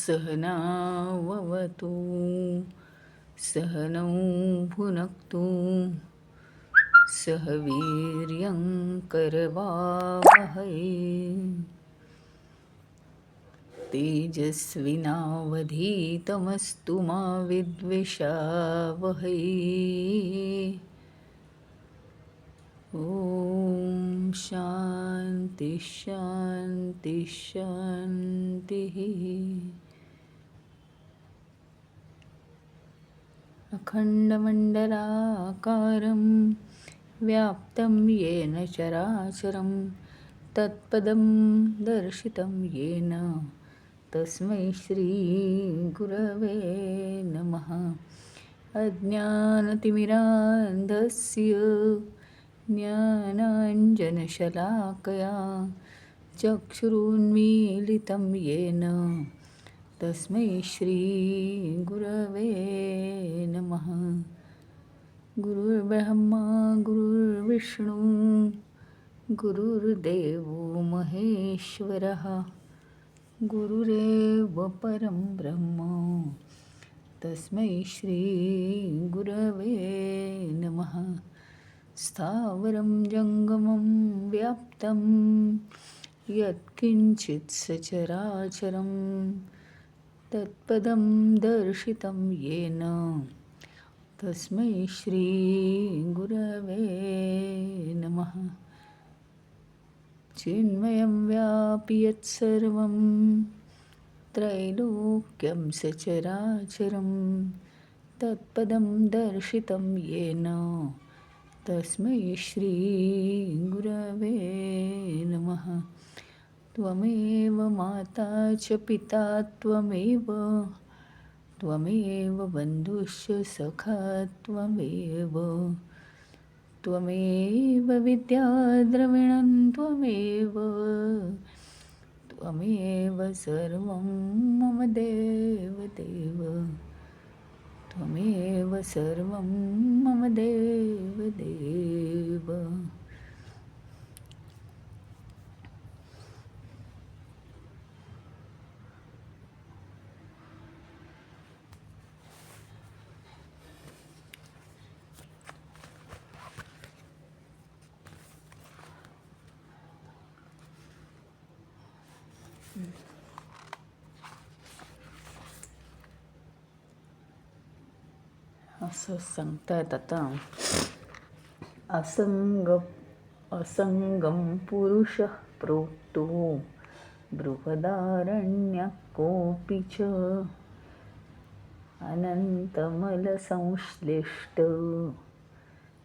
सहनाववतु सहनौ भुनक्तु सह वीर्यं करवावहै तेजस्विनावधीतमस्तु मा विद्विषावहै। ॐ शान्ति शान्ति शान्तिः। अखण्डमण्डलाकारं व्याप्तं येन चराचरं तत्पदं दर्शितं येन तस्मै श्रीगुरवे नमः। अज्ञानतिमिरान्धस्य ज्ञानाञ्जनशलाकया चक्षुरुन्मीलितं येन तस्मै श्रीगुरवे नमः। गुरुर्ब्रह्मा गुरुर्विष्णू गुरुर्देवो महेश्वरः गुरुरेव परं ब्रह्म तस्मै श्रीगुरवे नमः। स्थावरं जङ्गमं व्याप्तं यत्किञ्चित् सचराचरं तत्पदं दर्शितं येन तस्मै श्रीगुरवे नमः। चिन्मयं व्यापि यत्सर्वं त्रैलोक्यं सचराचरं तत्पदं दर्शितं येन तस्मै श्रीगुरवे नमः। त्वमेव माता च पिता त्वमेव त्वमेव बन्धुश्च सखा त्वमेव त्वमेव विद्याद्रविणं त्वमेव त्वमेव सर्वं मम देवदेव त्वमेव सर्वं मम देवदेव। असं सांगतायत आता असंगम पुरुषः प्रोक्तो बृहदारण्यकोऽपि च अनन्तमलसंश्लिष्ट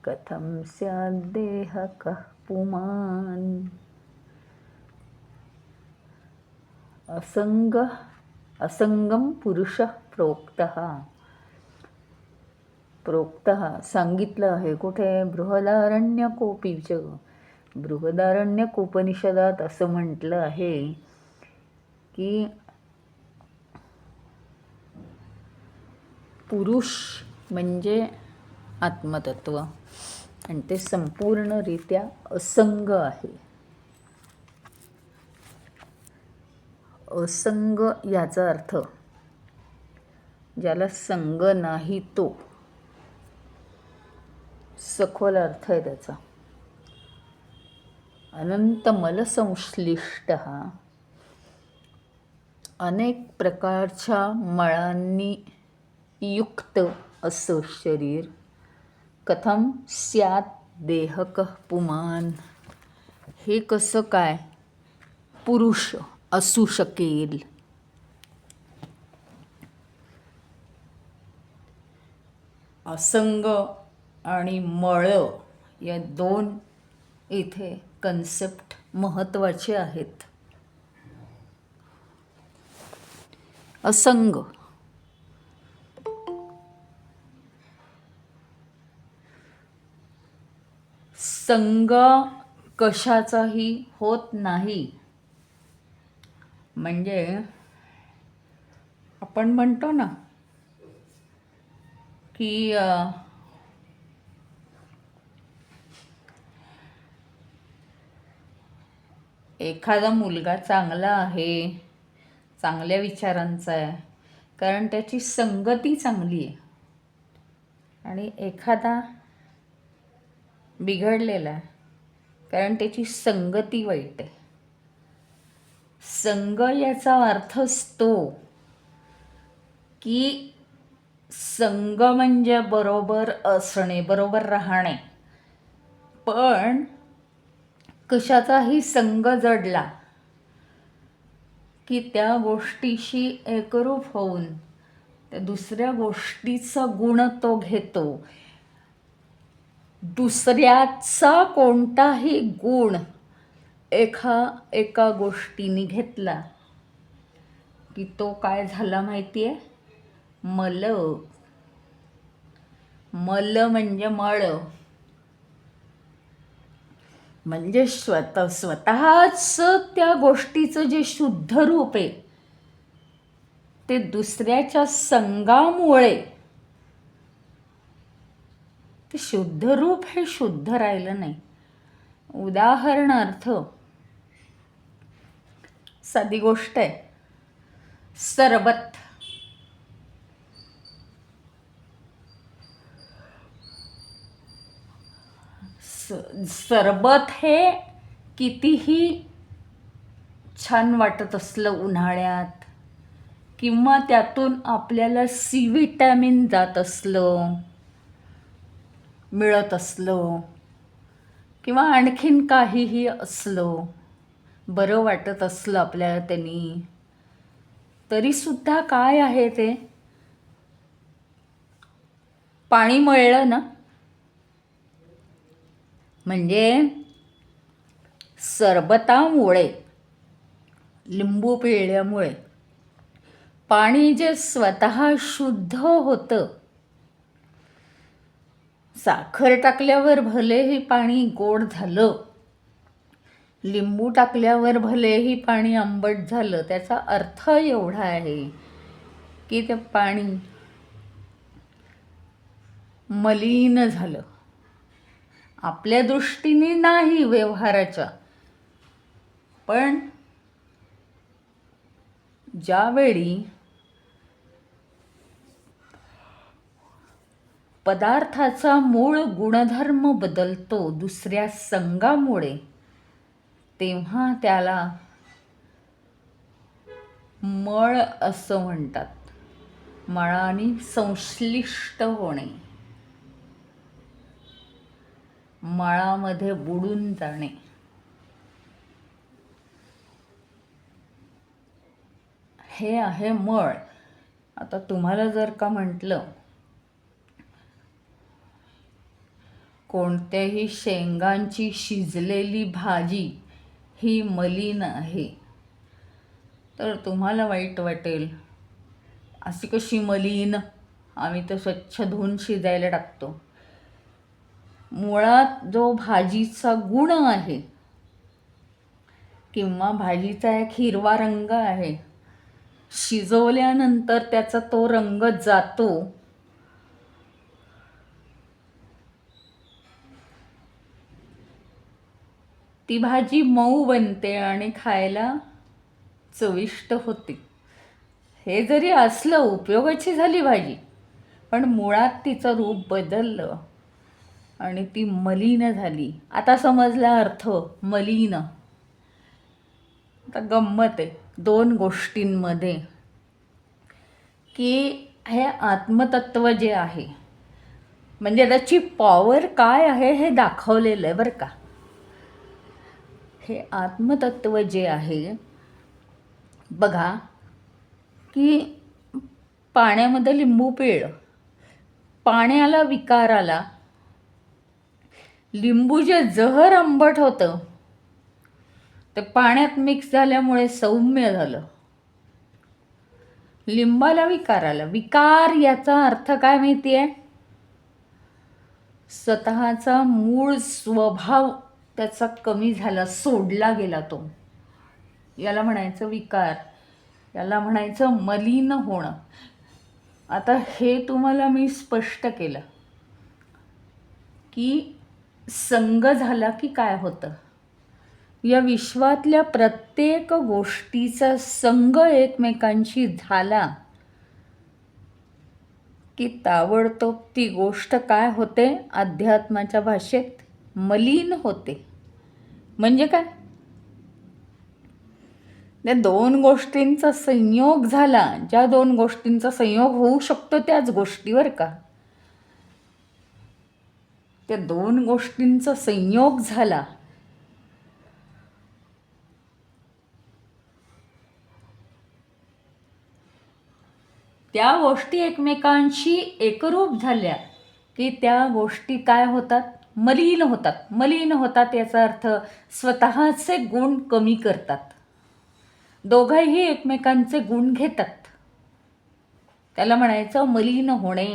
कथं स्याद्देहकः पुमान्। असंगम पुरुषः प्रोक्तः सांगितलं आहे कुठे? बृहदारण्यकोपीच बृहदारण्यकोपनिषदात असं म्हटलं आहे की पुरुष म्हणजे आत्मतत्व आणि ते संपूर्णरित्या असंग आहे। असंग याचा अर्थ ज्याला संग नाही तो, सखोल अर्थ आहे त्याचा। अनंत मलसंश्लिष्ट, अनेक प्रकारच्या मळांनी युक्त असं शरीर। कथम स्यात् देहकः पुमान्, हे कसं काय पुरुष असू शकेल? असंग आणि मळ या दोन इथे कन्सेप्ट महत्त्वाचे आहेत। असंग संग कशाचाही होत नाही. म्हणजे आपण म्हणतो ना की एखादा मुलगा चांगला आहे, चांगल्या विचारांचा आहे, कारण त्याची संगती चांगली आहे. आणि एखादा बिघडलेला आहे, कारण त्याची संगती वाईट आहे. संग याचा अर्थच तो की संग म्हणजे बरोबर असणे, बरोबर राहणे. पण कशाचाही संग जडला की त्या गोष्टीशी एकरूप होऊन त्या दुसऱ्या गोष्टीचा गुण तो घेतो. दुसऱ्याचा कोणताही गुण एका गोष्टीने घेतला की तो काय झाला माहिती आहे? मल. मल म्हणजे मळ. म्हणजे स्वतःच त्या गोष्टीचं जे शुद्ध रूप आहे ते दुसऱ्याच्या संगामुळे ते शुद्ध रूप हे शुद्ध राहिलं नाही. उदाहरणार्थ साधी गोष्ट आहे, सरबत. सरबत हे कितीही छान वाटत असलं उन्हाळ्यात किंवा त्यातून आपल्याला सी विटॅमिन जात असलं, मिळत असलं किंवा आणखीन काहीही असलं, बरं वाटत असलं आपल्याला त्यांनी, तरीसुद्धा काय आहे ते पाणी मळलं ना, म्हणजे सरबतामुळे, लिंबू पिळल्यामुळे पाणी जे स्वतः शुद्ध होतं, साखर टाकल्यावर भलेही पाणी गोड झालं, लिंबू टाकल्यावर भलेही पाणी आंबट झालं, त्याचा अर्थ एवढा आहे की ते पाणी मलिन झालं. आपल्या दृष्टीने नाही व्यवहाराच्या, पण ज्यावेळी पदार्थाचा मूळ गुणधर्म बदलतो दुसऱ्या संगामुळे, तेव्हा त्याला मळ असं म्हणतात. मळाने संश्लिष्ट होणे, मळामध्ये बुडून जाणे. हे आहे मळ. आता तुम्हाला जर का म्हटलं कोणत्याही शेंगांची शिजलेली भाजी ही मलिन आहे, तर तुम्हाला वाईट वाटेल. अशी कशी मलिन? आम्ही तर स्वच्छ धुवून शिजायला टाकतो. मुळात जो भाजीचा गुण आहे किंवा भाजीचा एक हिरवा रंग आहे, शिजवल्यानंतर त्याचा तो रंग जातो. ती भाजी मऊ बनते आणि खायला चविष्ट होते. हे जरी असलं, उपयोगाची झाली भाजी, पण मुळात तिचं रूप बदललं आणि ती मलिन झाली. आता समजला अर्थ मलिन. आता गंमत आहे दोन गोष्टींमध्ये की हे आत्मतत्व जे आहे, म्हणजे त्याची पॉवर काय आहे हे दाखवलेलं आहे बरं का. हे आत्मतत्व जे आहे बघा, की पाण्यामध्ये लिंबू पिळलं, पाण्याला विकार आला, लिंबू जे जहर आंबट होतं ते पाण्यात मिक्स झाल्यामुळे सौम्य झालं. लिंबाला विकार आला. विकार याचा अर्थ काय माहिती आहे? स्वतःचा मूळ स्वभाव त्याचा कमी झाला, सोडला गेला तो. याला म्हणायचं विकार, याला म्हणायचं मलिन होणं. आता हे तुम्हाला मी स्पष्ट केलं की संग झाला की काय होतं. या विश्वातल्या प्रत्येक गोष्टीचा संग एकमेकांशी झाला की ताबडतोब ती गोष्ट काय होते, अध्यात्माच्या भाषेत मलिन होते. म्हणजे काय, त्या दोन गोष्टींचा संयोग झाला, ज्या दोन गोष्टींचा संयोग होऊ शकतो त्याच गोष्टीवर का, त्या दोन गोष्टींचा संयोग झाला त्या गोष्टी एकमेकांशी एकरूप झाल्या की त्या गोष्टी काय होतात, मलिन होतात. मलिन होतात याचा अर्थ स्वतःचे गुण कमी करतात. दोघंही एकमेकांचे गुण घेतात, त्याला म्हणायचं मलिन होणे.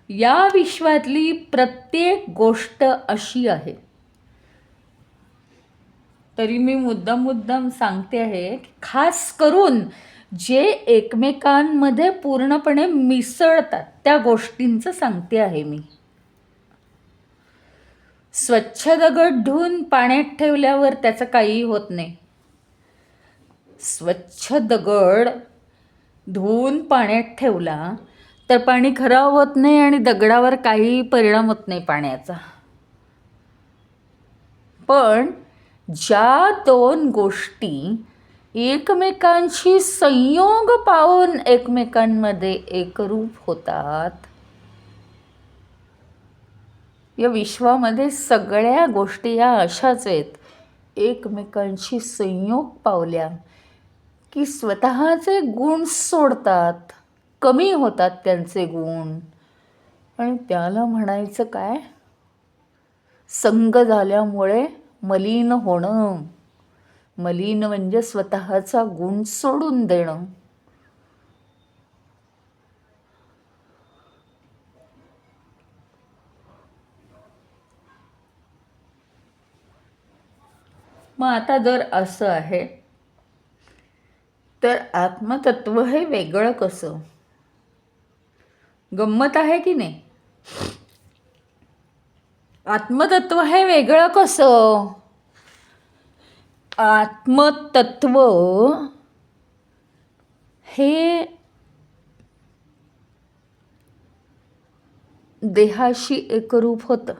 या विश्वातली प्रत्येक गोष्ट अशी आहे. तरी मी मुद्दाम सांगते आहे, खास करून जे एकमेकांमध्ये पूर्णपणे मिसळतात त्या गोष्टींचं सांगते आहे मी. स्वच्छ दगड धुवून पाण्यात ठेवल्यावर त्याचं काहीही होत नाही. स्वच्छ दगड धुवून पाण्यात ठेवला तर पाणी खराब होत नाही आणि दगडावर काहीही परिणाम होत नाही पाण्याचा. पण ज्या दोन गोष्टी एकमेकांशी संयोग पावून एकमेकांमध्ये एकरूप होतात, या विश्वामध्ये सगळ्या गोष्टी या अशाच आहेत. एकमेकांशी संयोग पावल्या की स्वतःचे गुण सोडतात, कमी होतात त्यांचे गुण, आणि त्याला म्हणायचं काय, संग झाल्यामुळे मलिन होणं. मलिन म्हणजे स्वतःचा गुण सोडून देणं. मग आता जर असं आहे तर आत्मतत्व हे वेगळं कसं. गंमत आहे की नाही. आत्मतत्व हे वेगळं कसं. आत्मतत्व हे देहाशी एकरूप होतं.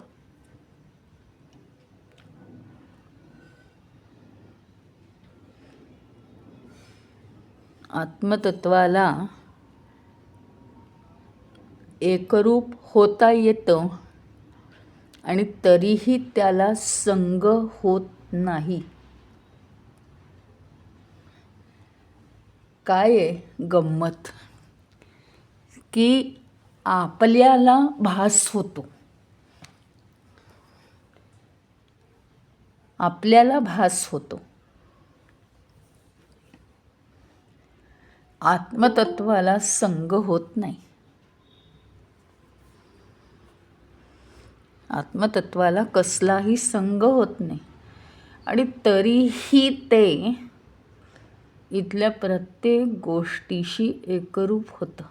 आत्मतत्वाला एकरूप होता येतं आणि तरीही त्याला संग होत नाही. काय आहे गंमत की आपल्याला भास होतो, आपल्याला भास होतो. आत्मतत्वाला संग होत नाही. आत्मतत्वाला कसलाही संग होत नाही आणि तरीही ते इथल्या प्रत्येक गोष्टीशी एकरूप होतं.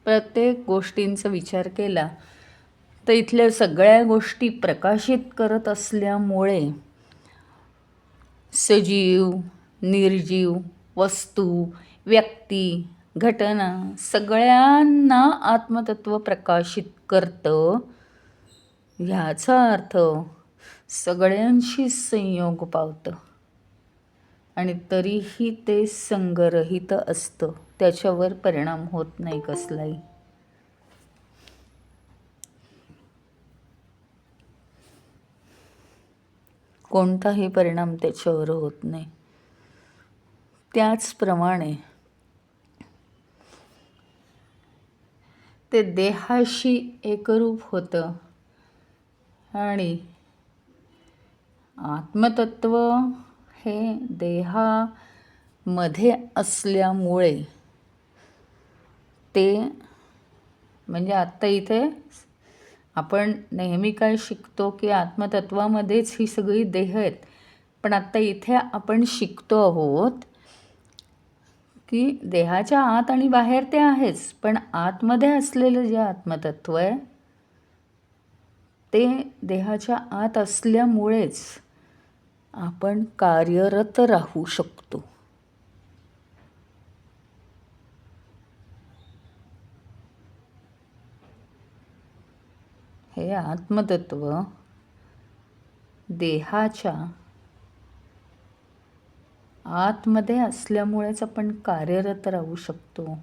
प्रत्येक गोष्टींचा विचार केला तर इथल्या सगळ्या गोष्टी प्रकाशित करत असल्यामुळे सजीव, निर्जीव, वस्तू, व्यक्ती, घटना सगळ्यांना आत्मतत्व प्रकाशित करतं. ह्याचा अर्थ सगळ्यांशी संयोग पावतं आणि तरीही ते संगरहित असतं, त्याच्यावर परिणाम होत नाही कसलाही. कोणताही परिणाम त्याच्यावर होत नाही. त्याचप्रमाणे ते देहाशी एकरूप होतं आणि आत्मतत्व हे देहामध्ये असल्यामुळे ते म्हणजे आत्ता इथे आपण नेहमी काय शिकतो की आत्मतत्वामध्येच ही सगळी देह आहेत, पण आत्ता इथे आपण शिकतो आहोत की देहाच्या आत आणि बाहेर ते आहेच, पण आतमध्ये असलेलं जे आत्मतत्व आहे ते देहाच्या आत असल्यामुळेच आपण कार्यरत राहू शकतो. हे आत्मतत्व देहाच्या आतमध्ये असल्यामुळेच आपण कार्यरत राहू शकतो.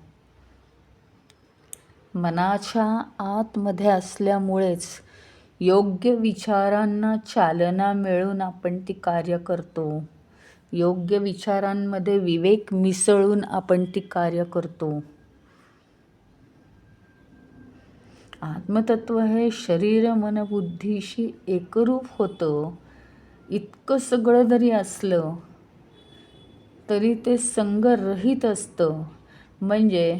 मनाच्या आतमध्ये असल्यामुळेच योग्य विचारांना चालना मिळून आपण ती कार्य करतो. योग्य विचारांमध्ये विवेक मिसळून आपण ती कार्य करतो. आत्मतत्व हे शरीर मन बुद्धीशी एकरूप होतं. इतकं सगळं जरी असलं तरी ते संगरहित असतं. म्हणजे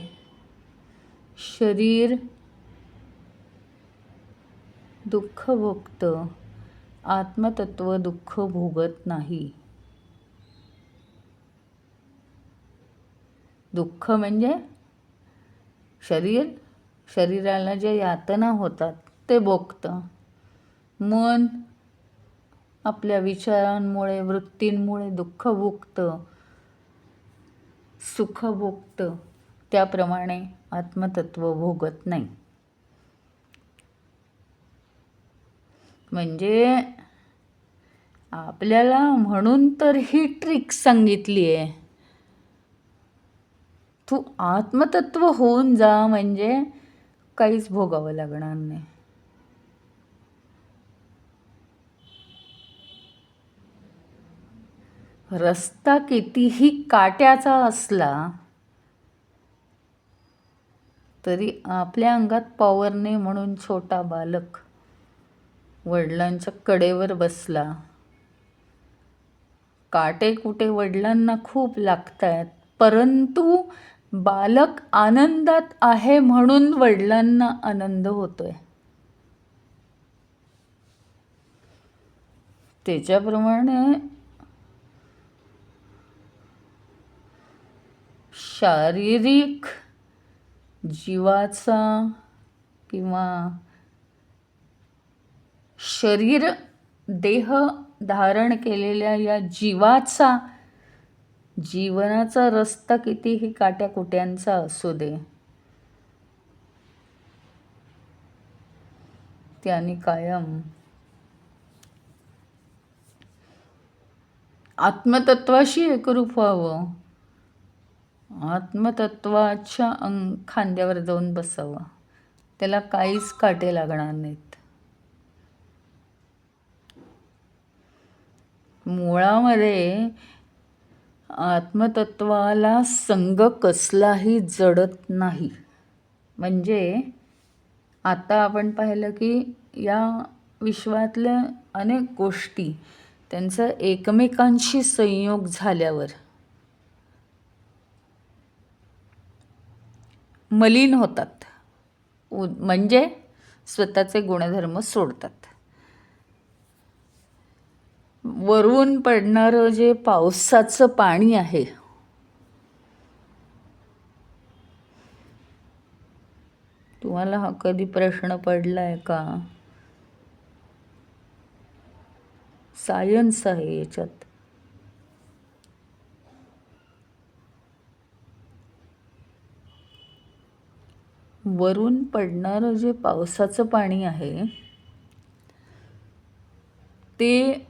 शरीर दुःख भोगतं, आत्मतत्व दुःख भोगत नाही. दुःख म्हणजे शरीराला जे यातना होतात ते भोगतं. मन आपल्या विचारांमुळे वृत्तींमुळे दुःख भोगतं, सुख भोगतं. त्याप्रमाणे आत्मतत्व भोगत नाही. म्हणजे आपल्याला म्हणून तर ही ट्रिक सांगितली आहे, तू आत्मतत्व होऊन जा म्हणजे काहीच भोगावं लागणार नाही. रस्ता कितीही काट्याचा असला तरी आपल्या अंगात पॉवर नाही म्हणून छोटा बालक वडिलांच्या कडेवर बसला. काटे कुठे वडिलांना खूप लागतायत, परंतु बालक आनंदात आहे म्हणून वडिलांना आनंद होतोय. त्याच्याप्रमाणे शारीरिक जीवाचा किंवा शरीर देह धारण केलेल्या या जीवाचा जीवनाचा रस्ता कितीही काट्याकुट्यांचा असू दे, त्याने कायम आत्मतत्वाशी एकरूप व्हावं. आत्मतत्वाच्या खांद्यावर जाऊन बसावं. त्याला काहीच काटे लागणार नाहीत. मुळामध्ये आत्मतत्वाला संग कसलाही जडत नाही. म्हणजे आता आपण पाहिलं की या विश्वातल्या अनेक गोष्टी त्यांचा एकमेकांशी संयोग झाल्यावर मलिन होतात, म्हणजे स्वतःचे गुणधर्म सोडतात. वरून पडणारं जे पावसाचं पाणी आहे तुम्हाला हा कधी प्रश्न पडलाय का? सायन्स आहे याच्यात. वरून पडणारं जे पावसाचं पाणी आहे ते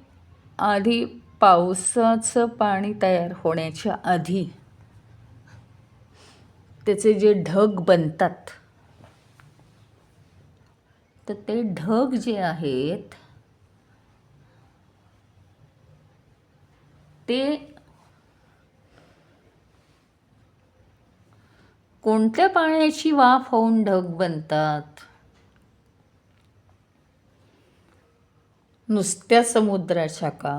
आधी पावसाचं पाणी तयार होण्याच्या आधी त्याचे जे ढग बनतात तर ते ढग जे आहेत ते कोणत्या पाण्याची वाफ होऊन ढग बनतात? नुसत्या समुद्राच्या का?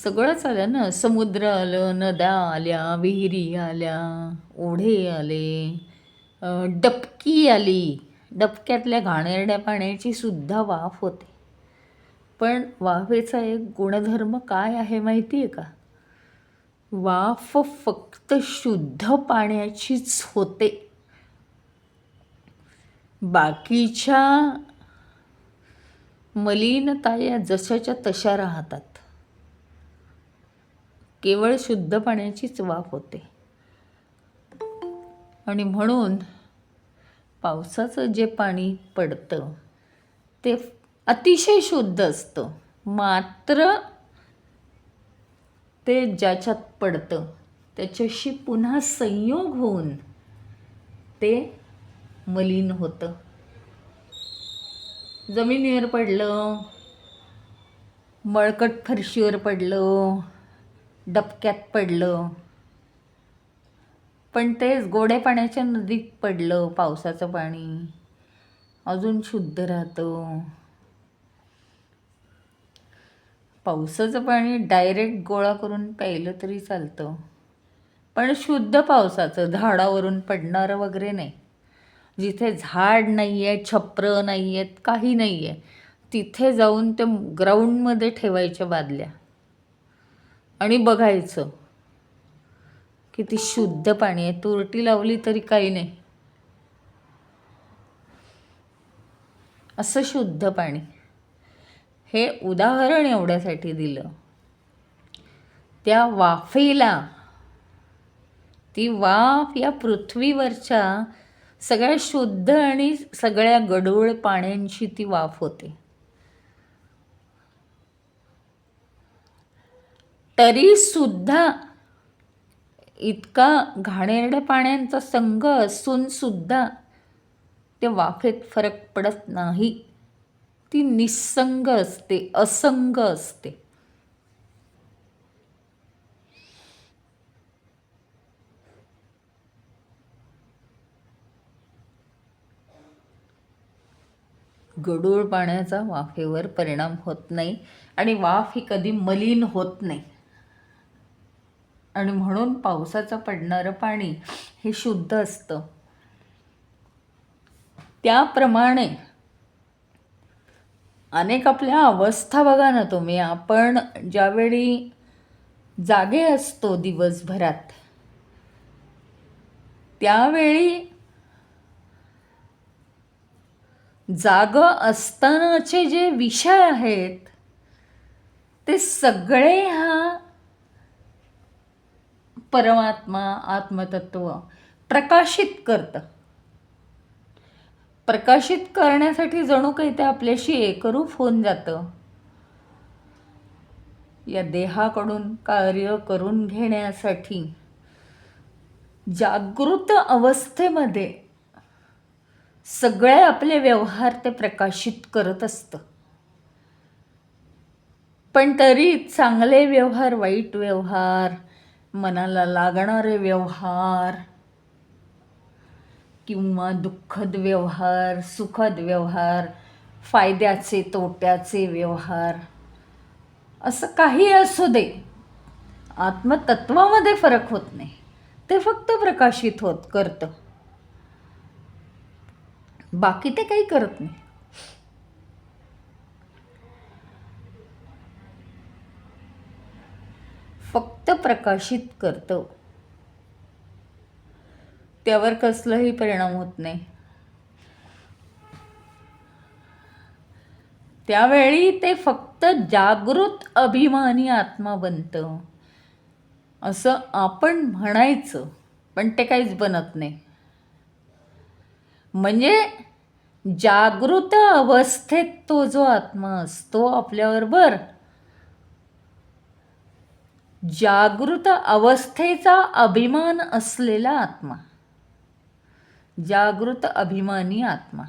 सगळंच आलं ना. समुद्र आलं, नद्या आल्या, विहिरी आल्या, ओढे आले, डबकी आली. डबक्यातल्या घाणेरड्या पाण्याची सुद्धा वाफ होते. पण वाफेचा एक गुणधर्म काय आहे माहिती आहे का? वाफ फक्त शुद्ध पाण्याचीच होते. बाकीच्या मलिनता या जशाच्या तशा राहतात. केवळ शुद्ध पाण्याचीच वाफ होते. आणि म्हणून पावसाचं जे पाणी पडतं ते अतिशय शुद्ध असतं. मात्र ते ज्याच्यात पडतं त्याच्याशी पुन्हा संयोग होऊन ते मलिन होतं. जमिनीवर पडलं, मळकट फरशीवर पडलं, डबक्यात पडलं, पण तेच गोड्या पाण्याच्या नदीत पडलं पावसाचं पाणी अजून शुद्ध राहतं. पावसाचं पाणी डायरेक्ट गोळा करून प्यायलं तरी चालतं, पण शुद्ध पावसाचं, झाडावरून पडणारं वगैरे नाही. जिथे झाड नाही आहे, छप्र नाही आहेत, काही नाही आहे, तिथे जाऊन ते ग्राउंडमध्ये ठेवायच्या बादल्या आणि बघायचं किती शुद्ध पाणी आहे. तुरटी लावली तरी काही नाही, असं शुद्ध पाणी. हे उदाहरण एवढ्यासाठी दिलं. त्या वाफेला, ती वाफ या पृथ्वीवरच्या सगळ्या शुद्ध आणि सगळ्या गढूळ पाण्यांची ती वाफ होते. तरी सुद्धा इतका घाणेरड्या पाण्यांचा संघ असून सुद्धा ते वाफेत फरक पडत नाही. ती निस्संग असते, असंग असते. गढूळ पाण्याचा वाफेवर परिणाम होत नाही आणि वाफ ही कधी मलिन होत नाही. आणि म्हणून पावसाचं पडणारं पाणी हे शुद्ध असतं. त्याप्रमाणे अनेक आपल्या अवस्था बघा ना तुम्ही. आपण ज्यावेळी जागे असतो दिवसभरात, त्यावेळी जाग असतानाचे जे विषय आहेत ते सगळे हा परमात्मा, आत्मतत्व प्रकाशित करतं. प्रकाशित करण्यासाठी जणू काही ते आपल्याशी एकरूप होऊन जातं. या देहाकडून कार्य करून घेण्यासाठी जागृत अवस्थेमध्ये सगळे आपले व्यवहार ते प्रकाशित करत असतं. पण तरी चांगले व्यवहार, वाईट व्यवहार, मनाला लागणारे व्यवहार किंवा दुःखद व्यवहार, सुखद व्यवहार, फायद्याचे तोट्याचे व्यवहार, असं काही असू दे, आत्मतत्वामध्ये फरक होत नाही. ते फक्त प्रकाशित होत करतं, बाकी ते काही करत नाही. फक्त प्रकाशित करतं, त्यावर कसलाही परिणाम होत नाही. त्यावेळी ते फक्त जागृत अभिमानी आत्मा बनतं असं आपण म्हणायचं, पण ते काहीच बनत नाही. म्हणजे जागृत अवस्थेत तो जो आत्मा असतो आपल्याबरोबर, जागृत अवस्थेचा अभिमान असलेला आत्मा, जागृत अभिमानी आत्मा.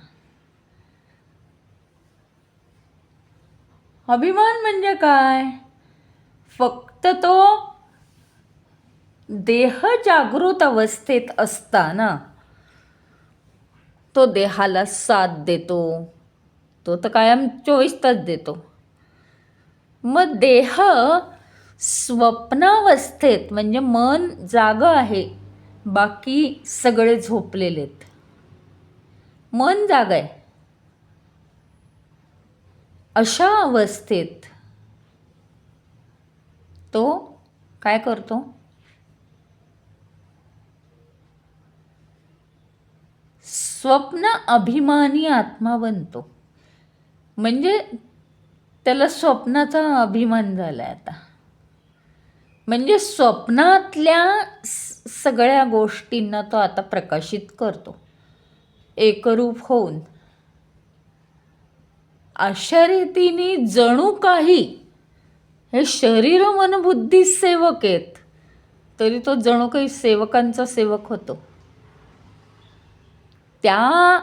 अभिमान म्हणजे काय? फक्त तो देह जागृत अवस्थेत असताना तो देहाला साथ देतो. तो तर कायम 24 तास देतो. मग देह स्वप्नावस्थेत म्हणजे मन जागं आहे, बाकी सगळे झोपलेलेत. मन जागं आहे. अशा अवस्थेत तो काय करतो? स्वप्न अभिमानी आत्मा बनतो. म्हणजे त्याला स्वप्नाचा अभिमान झाला आहे आता. म्हणजे स्वप्नातल्या सगळ्या गोष्टींना तो आता प्रकाशित करतो एकरूप होऊन. अशा रीतीने जणू काही हे शरीर मन बुद्धी सेवक आहेत, तरी तो जणू काही सेवकांचा सेवक होतो. त्या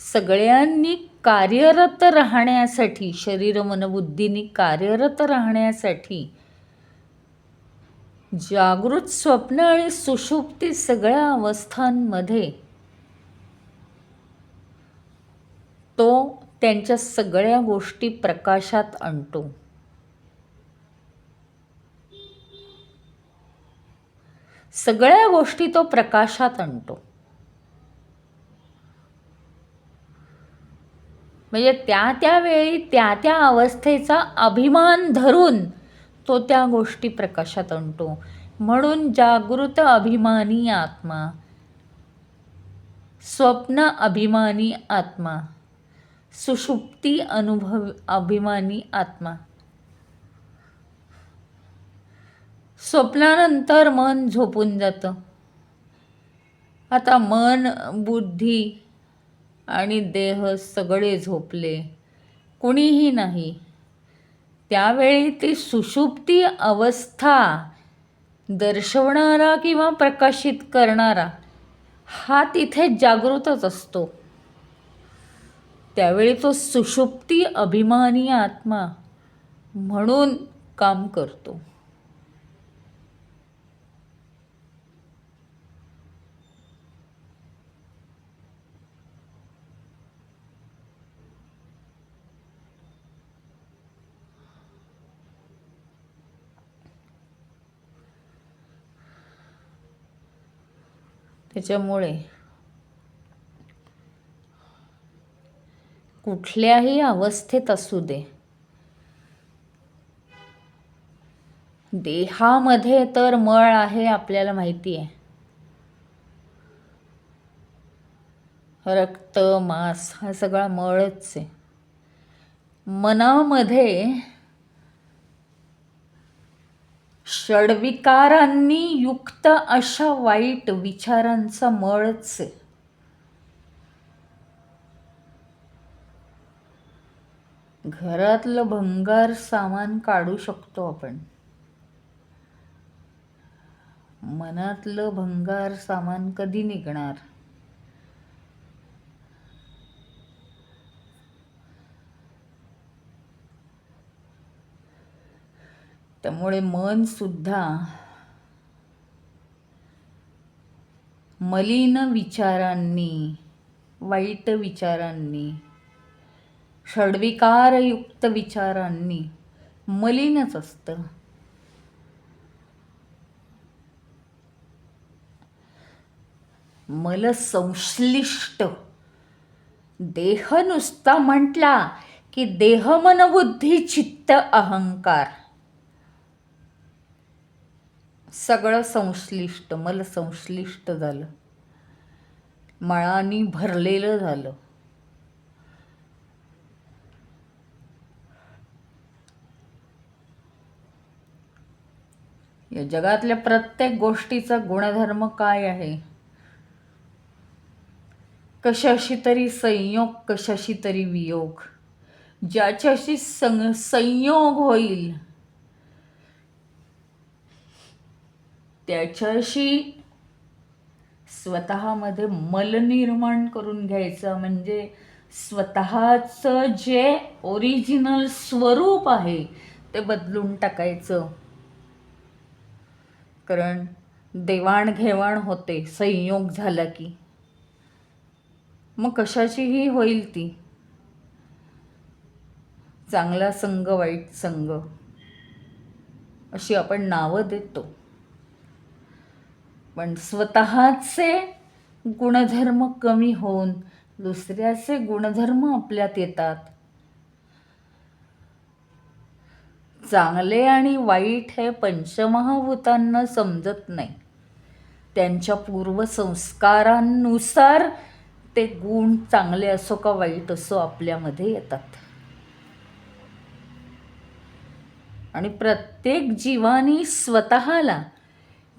सगळ्यांनी कार्यरत राहण्यासाठी, शरीर मन बुद्धीनी कार्यरत राहण्यासाठी जागृत, स्वप्न आणि सुषुप्ती सगळ्या अवस्थांमध्ये तो त्यांच्या सगळ्या गोष्टी प्रकाशात आणतो. सगळ्या गोष्टी तो प्रकाशात आणतो. म्हणजे त्या वेळी त्या अवस्थेचा अभिमान धरून तो त्या गोष्टी प्रकाशात आणतो. म्हणून जागृत अभिमानी आत्मा, स्वप्न अभिमानी आत्मा, सुषुप्ती अभिमानी आत्मा. स्वप्नानंतर मन झोपून जातं. आता मन, बुद्धी आणि देह सगळे झोपले, कुणीही नाही. त्यावेळी ती सुषुप्ती अवस्था दर्शवणारा किंवा प्रकाशित करणारा हा तिथे जागृतच असतो. त्यावेळी तो सुषुप्ती अभिमानी आत्मा म्हणून काम करतो. त्याच्यामुळे कुठल्याही अवस्थेत असू दे, देहामध्ये तर मळ आहे आपल्याला माहिती आहे. रक्त, मांस हा सगळा मळच आहे. मनामध्ये षड्विकारांनी युक्त अशा वाईट विचारांचा मळच आहे. घरातलं भंगार सामान काढू शकतो आपण, मनातलं भंगार सामान कधी निघणार? त्यामुळे मन सुद्धा मलिन विचारांनी, वाईट विचारांनी, षड्विकारयुक्त विचारांनी मलिनच असतं. मल संश्लिष्ट देह नुसता म्हटला की देह, मन, बुद्धी, चित्त, अहंकार सगळं संश्लिष्ट, मल संश्लिष्ट झालं, मळानी भरलेलं झालं. या जगातल्या प्रत्येक गोष्टीचा गुणधर्म काय आहे? कशाशी तरी संयोग, कशाशी तरी वियोग. ज्याच्याशी संयोग होईल त्याच्याशी स्वतःमध्ये मल निर्माण करून घ्यायचं, म्हणजे स्वतःचं जे ओरिजिनल स्वरूप आहे ते बदलून टाकायचं. कारण देवाणघेवाण होते संयोग झाला की, मग कशाचीही होईल ती, चांगला संग, वाईट संग. अशी आपण नावं देतो. पण स्वतःचे गुणधर्म कमी होऊन दुसऱ्याचे गुणधर्म आपल्यात येतात. चांगले आणि वाईट हे पंचमहाभूतांना समजत नाही. त्यांच्या पूर्वसंस्कारांनुसार ते गुण चांगले असो का वाईट असो आपल्यामध्ये येतात. आणि प्रत्येक जीवानी स्वतःला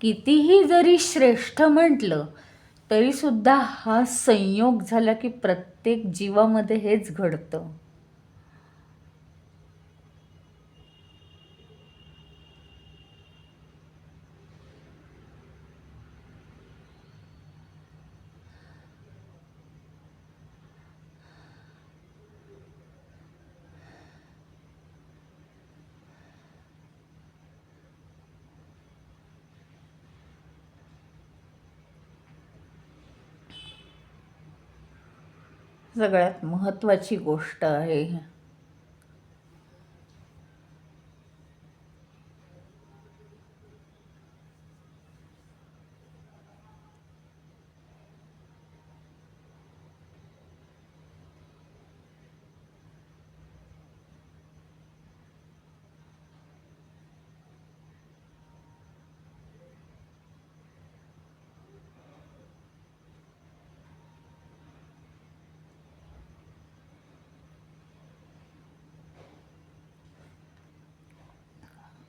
कितीही जरी श्रेष्ठ म्हटलं तरी सुद्धा हा संयोग झाला की प्रत्येक जीवामध्ये हेच घडतं. सगळ्यात महत्त्वाची गोष्ट आहे.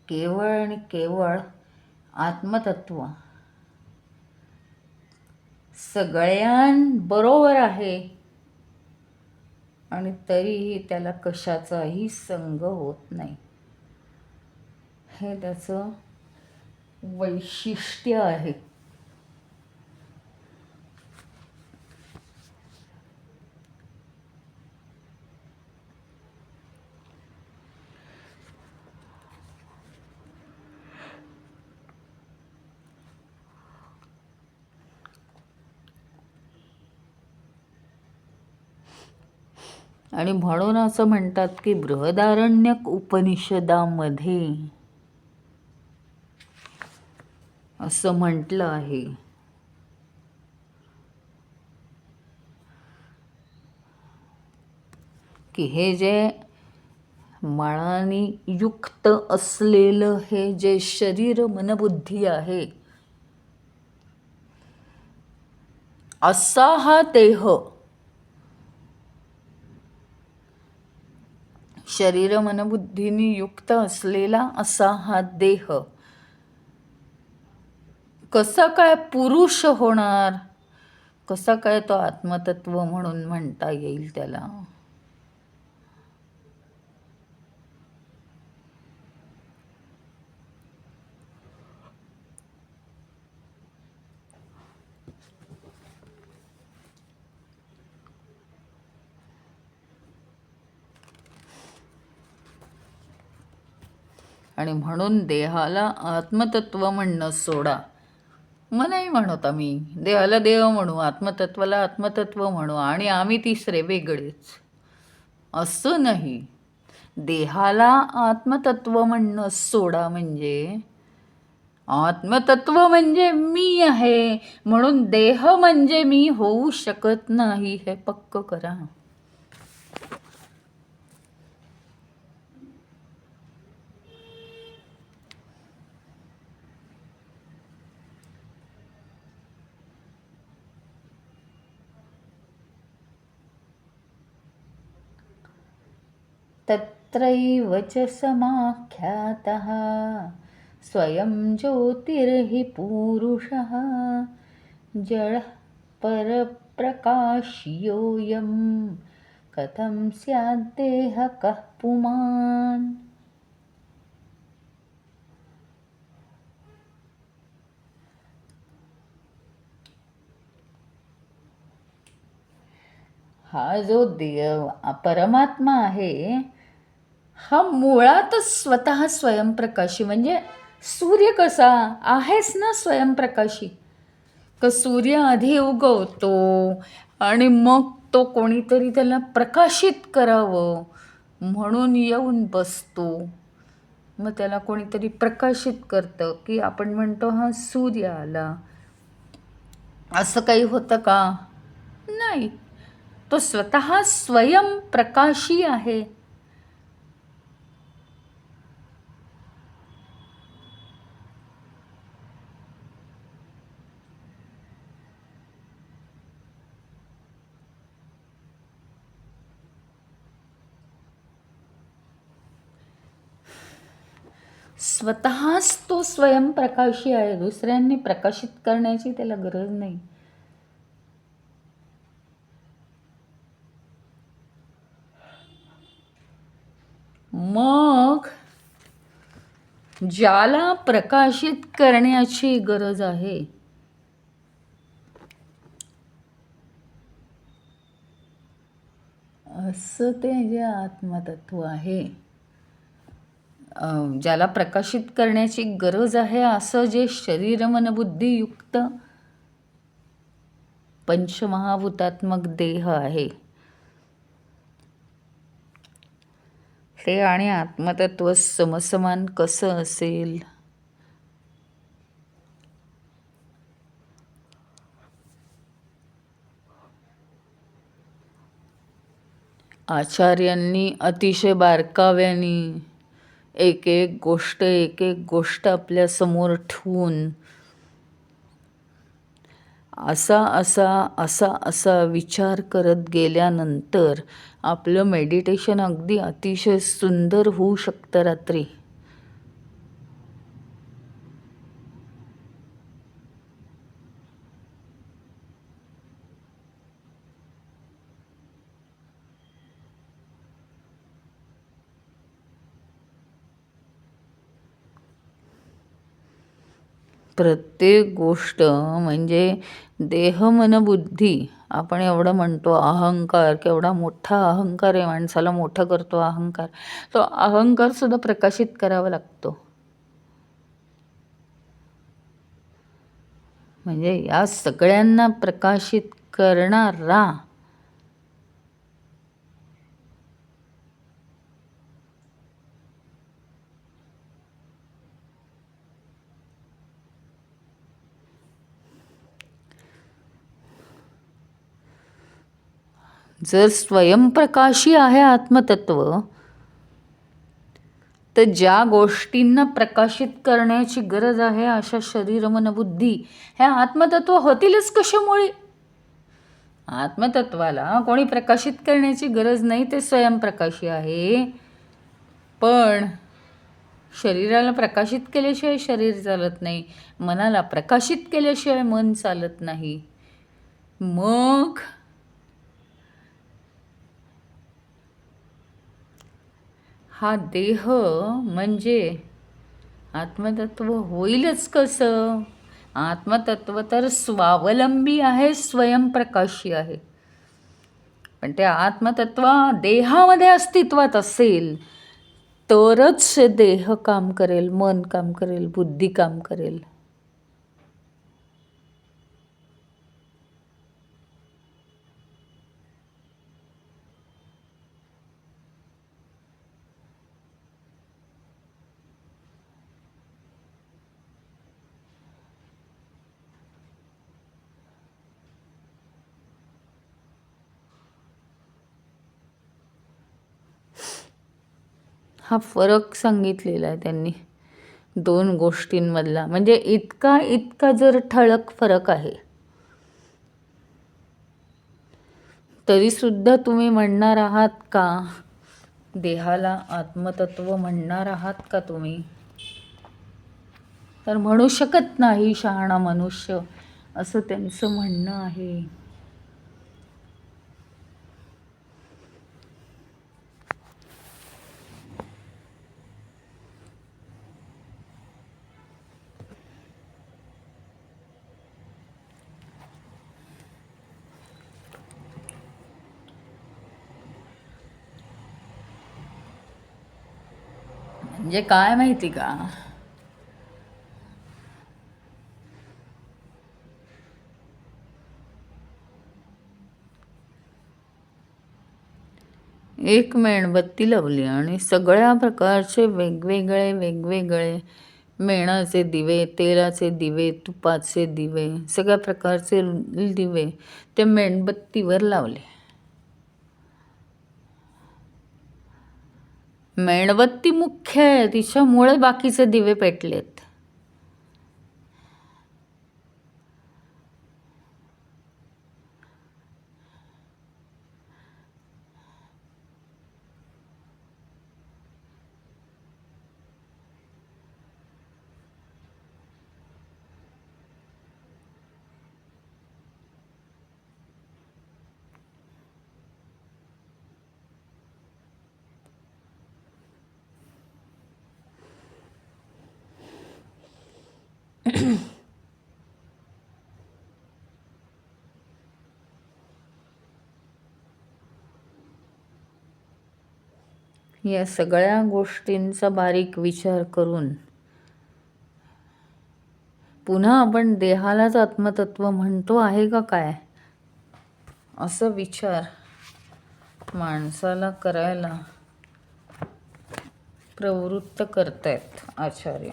केवळ आणि केवळ आत्मतत्व सगळ्यांबरोबर आहे आणि तरीही त्याला कशाचाही संग होत नाही. हे त्याचं वैशिष्ट्य आहे. आणि म्हणून असं म्हणतात की बृहदारण्यक उपनिषदामध्ये असं म्हटलं आहे की हे जे मळानी युक्त असलेलं हे जे शरीर मनबुद्धी आहे असा हा देह, शरीर मनबुद्धीनी युक्त असलेला असा हा देह कसा काय पुरुष होणार, कसा काय तो आत्मतत्व म्हणून म्हणता येईल त्याला. आणि म्हणून देहाला आत्मतत्व म्हणणं सोडा. मग नाही म्हणत आम्ही देहाला देव म्हणू, आत्मतत्वाला आत्मतत्व म्हणू आणि आम्ही तिसरे वेगळेच, असं नाही. देहाला आत्मतत्व म्हणणं सोडा म्हणजे आत्मतत्व म्हणजे मी आहे म्हणून देह म्हणजे मी होऊ शकत नाही हे पक्क करा. तत्रैव च समाख्यातः स्वयं ज्योतिर्हि पूरुषः जडः परप्रकाश्योऽयं कथं स्याद्देहः कः पुमान्. हा जो देव परमात्मा आहे हा मुळातच स्वतः स्वयंप्रकाशी, म्हणजे सूर्य कसा आहेच ना स्वयंप्रकाशी. का सूर्य आधी उगवतो आणि मग तो कोणीतरी त्याला प्रकाशित करावं म्हणून येऊन बसतो. मग त्याला कोणीतरी प्रकाशित करतं की आपण म्हणतो हा सूर्य आला. असं काही होतं का? नाही. तो स्वतः स्वयंप्रकाशी आहे. स्वतःच तो स्वयंप्रकाशी आहे. दुसऱ्यांनी प्रकाशित करण्याची त्याला गरज नाही. मग ज्याला प्रकाशित करण्याची गरज आहे असं ते जे आत्मतत्व आहे, ज्याला प्रकाशित करण्याची गरज आहे असं जे शरीर मन बुद्धियुक्त पंचमहाभूतात्मक देह आहे, ते आणि आत्मतत्व समसमान कसं असेल? आचार्यांनी अतिशय बारकाव्याने एक एक गोष्ट आपल्या समोर ठेवून असा विचार करत गेल्यानंतर आपलं मेडिटेशन अगदी अतिशय सुंदर होऊ शकतं रात्री. प्रत्येक गोष्ट म्हणजे देह मन बुद्धी. आपण एवढं म्हणतो अहंकार, केवढा मोठा अहंकार आहे, माणसाला मोठं करतो अहंकार. तो अहंकार सुद्धा प्रकाशित करावा लागतो. म्हणजे या सगळ्यांना प्रकाशित करणारा जर स्वयंप्रकाशी आहे आत्मतत्व, तर ज्या गोष्टींना प्रकाशित करण्याची गरज आहे अशा शरीर मन बुद्धी ह्या आत्मतत्व होतीलच कशामुळे? आत्मतत्वाला कोणी प्रकाशित करण्याची गरज नाही, ते स्वयंप्रकाशी आहे. पण शरीराला प्रकाशित केल्याशिवाय शरीर चालत नाही, मनाला प्रकाशित केल्याशिवाय मन चालत नाही. मग हा देह म्हणजे आत्मतत्व होईलच कसं? आत्मतत्व तर स्वावलंबी आहे, स्वयंप्रकाशी आहे. पण ते आत्मतत्व देहामध्ये अस्तित्वात असेल तरच देह काम करेल, मन काम करेल, बुद्धी काम करेल. हा फरक सांगितलेला आहे त्यांनी दोन गोष्टींमधला. म्हणजे इतका जर ठळक फरक आहे तरीसुद्धा तुम्ही म्हणणार आहात का देहाला आत्मतत्व म्हणणार आहात का तुम्ही? तर म्हणू शकत नाही शहाणा मनुष्य, असं त्यांचं म्हणणं आहे. म्हणजे काय माहिती का, एक मेणबत्ती लावली आणि सगळ्या प्रकारचे वेगवेगळे वेगवेगळे मेणाचे दिवे, तेलाचे दिवे, तुपाचे दिवे, सगळ्या प्रकारचे दिवे ते मेणबत्तीवर लावले. मेणबत्ती मुख्य आहे, तिच्यामुळे बाकीचे दिवे पेटलेत. या सगळ्या गोष्टींचा बारीक विचार करून पुन्हा आपण देहालाच आत्मतत्व म्हणतो आहे का काय, असं विचार माणसाला करायला प्रवृत्त करतायत आचार्य.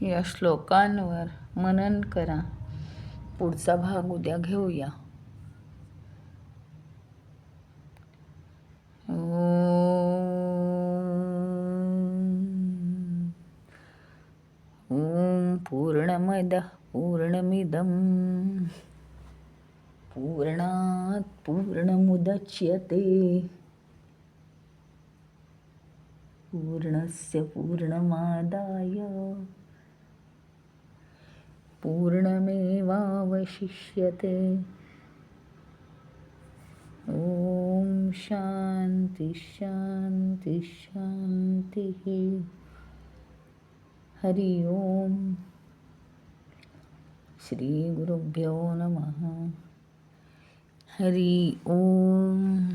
या श्लोकांवर मनन करा. पुढचा भाग उद्या घेऊया. ओम पूर्णमदः पूर्णमिदं पूर्णात् पूर्णमुदच्यते पूर्णस्य पूर्णमादाय पूर्णमेवावशिष्यते. ओम शांति शांति शांति. हरि ओम. श्री गुरुभ्यो नमः. हरि ओम.